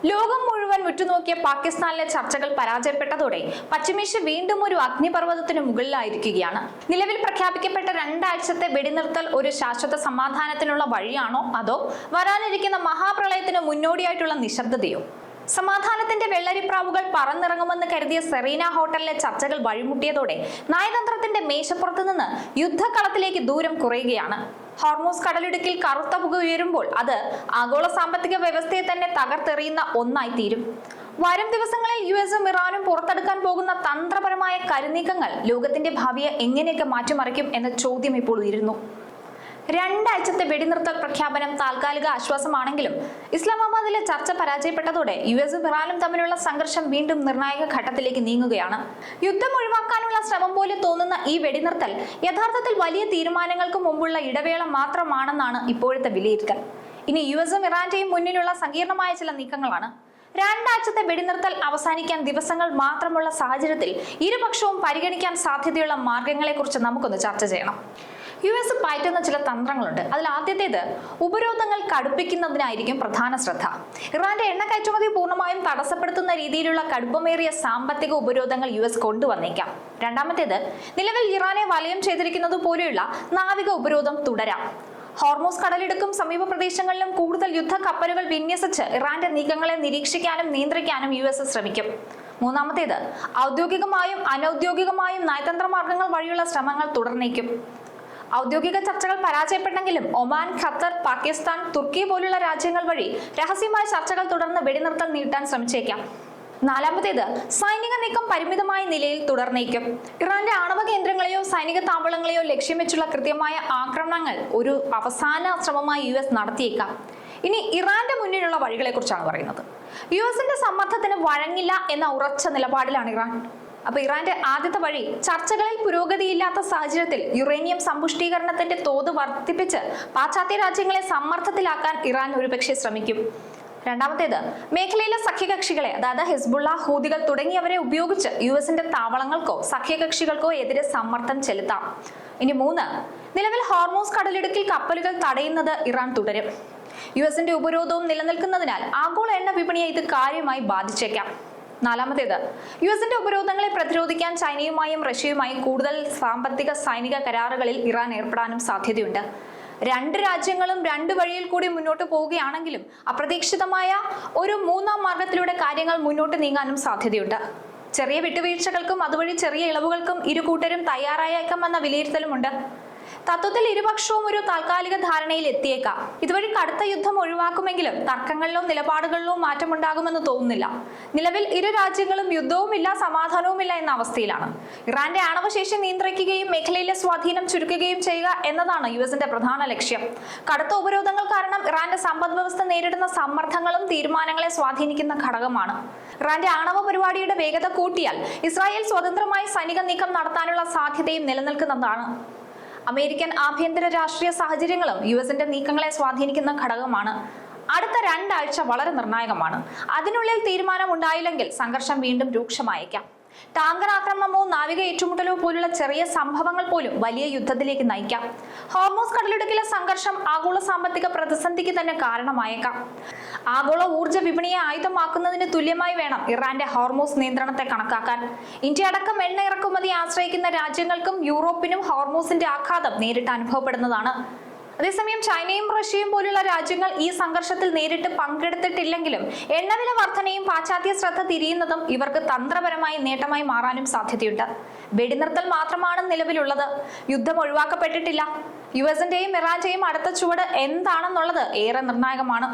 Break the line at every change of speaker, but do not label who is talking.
ലോകം മുഴുവൻ ഉറ്റുനോക്കിയ പാകിസ്ഥാനിലെ ചർച്ചകൾ പരാജയപ്പെട്ടതോടെ പശ്ചിമേഷ്യ വീണ്ടും ഒരു അഗ്നിപർവ്വതത്തിന് മുകളിലായിരിക്കുകയാണ്. നിലവിൽ പ്രഖ്യാപിക്കപ്പെട്ട 2 ആഴ്ചത്തെ വെടിനിർത്തൽ ഒരു ശാശ്വത സമാധാനത്തിനുള്ള വഴിയാണോ അതോ വരാനിരിക്കുന്ന മഹാപ്രളയത്തിന് മുന്നോടിയായിട്ടുള്ള നിശബ്ദതയോ? സമാധാനത്തിന്റെ വെള്ളരിപ്രാവുകൾ പറന്നിറങ്ങുമെന്ന് കരുതിയ സെറീന ഹോട്ടലിലെ ചർച്ചകൾ വഴിമുട്ടിയതോടെ നയതന്ത്രത്തിന്റെ മേശപ്പുറത്ത് നിന്ന് യുദ്ധക്കളത്തിലേക്ക് ദൂരം കുറയുകയാണ്. ഹോർമൂസ് കടലിടുക്കിൽ കറുത്ത പുക ഉയരുമ്പോൾ അത് ആഗോള സാമ്പത്തിക വ്യവസ്ഥയെ തന്നെ തകർത്തെറിയുന്ന ഒന്നായി തീരും. വരും ദിവസങ്ങളിൽ യുഎസും ഇറാനും പുറത്തെടുക്കാൻ പോകുന്ന തന്ത്രപരമായ കരുനീക്കങ്ങൾ ലോകത്തിന്റെ ഭാവിയെ എങ്ങനെയൊക്കെ മാറ്റിമറിക്കും എന്ന ചോദ്യം ഇപ്പോൾ ഉയരുന്നു. 2 ആഴ്ചത്തെ വെടിനിർത്തൽ പ്രഖ്യാപനം താൽക്കാലിക ആശ്വാസമാണെങ്കിലും ഇസ്ലാമാബാദിലെ ചർച്ച പരാജയപ്പെട്ടതോടെ യുഎസും ഇറാനും തമ്മിലുള്ള സംഘർഷം വീണ്ടും നിർണായക ഘട്ടത്തിലേക്ക് നീങ്ങുകയാണ്. യുദ്ധം ഒഴിവാക്കാനുള്ള ശ്രമം പോലെ തോന്നുന്ന ഈ വെടിനിർത്തൽ യഥാർത്ഥത്തിൽ വലിയ തീരുമാനങ്ങൾക്ക് മുമ്പുള്ള ഇടവേള മാത്രമാണെന്നാണ് ഇപ്പോഴത്തെ വിലയിരുത്തൽ. ഇനി യുഎസും ഇറാന്റെയും മുന്നിലുള്ള സങ്കീർണമായ ചില നീക്കങ്ങളാണ്. 2 ആഴ്ചത്തെ വെടിനിർത്തൽ അവസാനിക്കാൻ ദിവസങ്ങൾ മാത്രമുള്ള സാഹചര്യത്തിൽ ഇരുപക്ഷവും പരിഗണിക്കാൻ സാധ്യതയുള്ള മാർഗങ്ങളെക്കുറിച്ച് നമുക്കൊന്ന് ചർച്ച ചെയ്യണം. യുഎസ് പയറ്റുന്ന ചില തന്ത്രങ്ങളുണ്ട്. അതിൽ ആദ്യത്തേത് ഉപരോധങ്ങൾ കടുപ്പിക്കുന്നതിനായിരിക്കും പ്രധാന ശ്രദ്ധ. ഇറാന്റെ എണ്ണ കയറ്റുമതി പൂർണ്ണമായും തടസ്സപ്പെടുത്തുന്ന രീതിയിലുള്ള കടുപ്പമേറിയ സാമ്പത്തിക ഉപരോധങ്ങൾ യുഎസ് കൊണ്ടുവന്നേക്കാം. രണ്ടാമത്തേത് നിലവിൽ ഇറാനെ വലയം ചെയ്തിരിക്കുന്നത് പോലെയുള്ള നാവിക ഉപരോധം തുടരാം. ഹോർമൂസ് കടലിടുക്കും സമീപ പ്രദേശങ്ങളിലും കൂടുതൽ യുദ്ധ കപ്പലുകൾ വിന്യസിച്ച് ഇറാന്റെ നീക്കങ്ങളെ നിരീക്ഷിക്കാനും നിയന്ത്രിക്കാനും യുഎസ് ശ്രമിക്കും. മൂന്നാമത്തേത് ഔദ്യോഗികമായും അനൌദ്യോഗികമായും നയതന്ത്ര മാർഗങ്ങൾ വഴിയുള്ള ശ്രമങ്ങൾ തുടർന്നേക്കും. ഔദ്യോഗിക ചർച്ചകൾ പരാജയപ്പെട്ടെങ്കിലും ഒമാൻ, ഖത്തർ, പാകിസ്ഥാൻ, തുർക്കി പോലുള്ള രാജ്യങ്ങൾ വഴി രഹസ്യമായ ചർച്ചകൾ തുടർന്ന് വെടിനിർത്തൽ നീട്ടാൻ ശ്രമിച്ചേക്കാം. നാലാമത്തേത് സൈനിക നീക്കം പരിമിതമായ നിലയിൽ തുടർന്നേക്കും. ഇറാന്റെ ആണവ കേന്ദ്രങ്ങളെയോ സൈനിക താവളങ്ങളെയോ ലക്ഷ്യം വെച്ചുള്ള കൃത്യമായ ആക്രമണങ്ങൾ ഒരു അവസാന ശ്രമമായി യുഎസ് നടത്തിയേക്കാം. ഇനി ഇറാന്റെ മുന്നിലുള്ള വഴികളെ കുറിച്ചാണ് പറയുന്നത്. യുഎസിന്റെ സമ്മർദ്ദത്തിന് വഴങ്ങില്ല എന്ന ഉറച്ച നിലപാടിലാണ് ഇറാൻ. അപ്പൊ ഇറാന്റെ ആദ്യത്തെ വഴി ചർച്ചകളിൽ പുരോഗതിയില്ലാത്ത സാഹചര്യത്തിൽ യുറേനിയം സമ്പുഷ്ടീകരണത്തിന്റെ തോത് വർദ്ധിപ്പിച്ച് പാശ്ചാത്യ രാജ്യങ്ങളെ സമ്മർദ്ദത്തിലാക്കാൻ ഇറാൻ ഒരുപക്ഷെ ശ്രമിക്കും. രണ്ടാമത്തേത് മേഖലയിലെ സഖ്യകക്ഷികളെ, അതായത് ഹിസ്ബുള്ള, ഹൂതികൾ തുടങ്ങിയവരെ ഉപയോഗിച്ച് യുഎസിന്റെ താവളങ്ങൾക്കോ സഖ്യകക്ഷികൾക്കോ എതിരെ സമ്മർദ്ദം ചെലുത്താം. ഇനി 3, നിലവിൽ ഹോർമൂസ് കടലിടുക്കിൽ കപ്പലുകൾ തടയുന്നത് ഇറാൻ തുടരും. യുഎസിന്റെ ഉപരോധവും നിലനിൽക്കുന്നതിനാൽ ആഗോള എണ്ണ വിപണിയെ ഇത് കാര്യമായി ബാധിച്ചേക്കാം. നാലാമത്തേത് യുഎസിന്റെ ഉപരോധങ്ങളെ പ്രതിരോധിക്കാൻ ചൈനയുമായും റഷ്യയുമായും കൂടുതൽ സാമ്പത്തിക സൈനിക കരാറുകളിൽ ഇറാൻ ഏർപ്പെടാനും സാധ്യതയുണ്ട്. 2 രാജ്യങ്ങളും 2 വഴിയിൽ കൂടി മുന്നോട്ട് പോവുകയാണെങ്കിലും അപ്രതീക്ഷിതമായ ഒരു 3-ാം മാർഗത്തിലൂടെ കാര്യങ്ങൾ മുന്നോട്ട് നീങ്ങാനും സാധ്യതയുണ്ട്. ചെറിയ വിട്ടുവീഴ്ചകൾക്കും അതുവഴി ചെറിയ ഇളവുകൾക്കും ഇരു കൂട്ടരും തയ്യാറായേക്കാമെന്ന വിലയിരുത്തലുമുണ്ട്. തത്വത്തിൽ ഇരുപക്ഷവും ഒരു താൽക്കാലിക ധാരണയിൽ എത്തിയേക്കാം. ഇതുവഴി കടുത്ത യുദ്ധം ഒഴിവാക്കുമെങ്കിലും തർക്കങ്ങളിലോ നിലപാടുകളിലോ മാറ്റമുണ്ടാകുമെന്ന് തോന്നുന്നില്ല. നിലവിൽ ഇരു രാജ്യങ്ങളും യുദ്ധവുമില്ല സമാധാനവുമില്ല എന്ന അവസ്ഥയിലാണ്. ഇറാന്റെ ആണവശേഷി നിയന്ത്രിക്കുകയും മേഖലയിലെ സ്വാധീനം ചുരുക്കുകയും ചെയ്യുക എന്നതാണ് യുഎസിന്റെ പ്രധാന ലക്ഷ്യം. കടുത്ത ഉപരോധങ്ങൾ കാരണം ഇറാന്റെ സമ്പദ് വ്യവസ്ഥ നേരിടുന്ന സമ്മർദ്ദങ്ങളും തീരുമാനങ്ങളെ സ്വാധീനിക്കുന്ന ഘടകമാണ്. ഇറാന്റെ ആണവ പരിപാടിയുടെ വേഗത കൂട്ടിയാൽ ഇസ്രായേൽ സ്വതന്ത്രമായി സൈനിക നീക്കം നടത്താനുള്ള സാധ്യതയും നിലനിൽക്കുന്നതാണ്. അമേരിക്കൻ ആഭ്യന്തര രാഷ്ട്രീയ സാഹചര്യങ്ങളും യുഎസിന്റെ നീക്കങ്ങളെ സ്വാധീനിക്കുന്ന ഘടകമാണ്. അടുത്ത 2 ആഴ്ച വളരെ നിർണായകമാണ്. അതിനുള്ളിൽ തീരുമാനം ഉണ്ടായില്ലെങ്കിൽ സംഘർഷം വീണ്ടും രൂക്ഷമായേക്കാം. ടാങ്കർ ആക്രമണമോ നാവിക ഏറ്റുമുട്ടലോ പോലുള്ള ചെറിയ സംഭവങ്ങൾ പോലും വലിയ യുദ്ധത്തിലേക്ക് നയിക്കാം. ഹോർമൂസ് കടലിടുക്കിലെ സംഘർഷം ആഗോള സാമ്പത്തിക പ്രതിസന്ധിക്ക് തന്നെ കാരണമായേക്കാം. ആഗോള ഊർജ്ജ വിപണിയെ ആയുധമാക്കുന്നതിന് തുല്യമായി വേണം ഇറാന്റെ ഹോർമൂസ് നിയന്ത്രണത്തെ കണക്കാക്കാൻ. ഇന്ത്യ അടക്കം എണ്ണ ഇറക്കുമതി ആശ്രയിക്കുന്ന രാജ്യങ്ങൾക്കും യൂറോപ്പിനും ഹോർമൂസിന്റെ ആഘാതം നേരിട്ട് അനുഭവപ്പെടുന്നതാണ്. അതേസമയം ചൈനയും റഷ്യയും പോലുള്ള രാജ്യങ്ങൾ ഈ സംഘർഷത്തിൽ നേരിട്ട് പങ്കെടുത്തിട്ടില്ലെങ്കിലും എണ്ണവില വർധനയും പാശ്ചാത്യ ശ്രദ്ധ തിരിയുന്നതും ഇവർക്ക് തന്ത്രപരമായി നേട്ടമായി മാറാനും സാധ്യതയുണ്ട്. വെടിനിർത്തൽ മാത്രമാണ് നിലവിലുള്ളത്. യുദ്ധം ഒഴിവാക്കപ്പെട്ടിട്ടില്ല. യുഎസിന്റെയും ഇറാന്റെയും അടുത്ത ചുവട് എന്താണെന്നുള്ളത് ഏറെ നിർണായകമാണ്.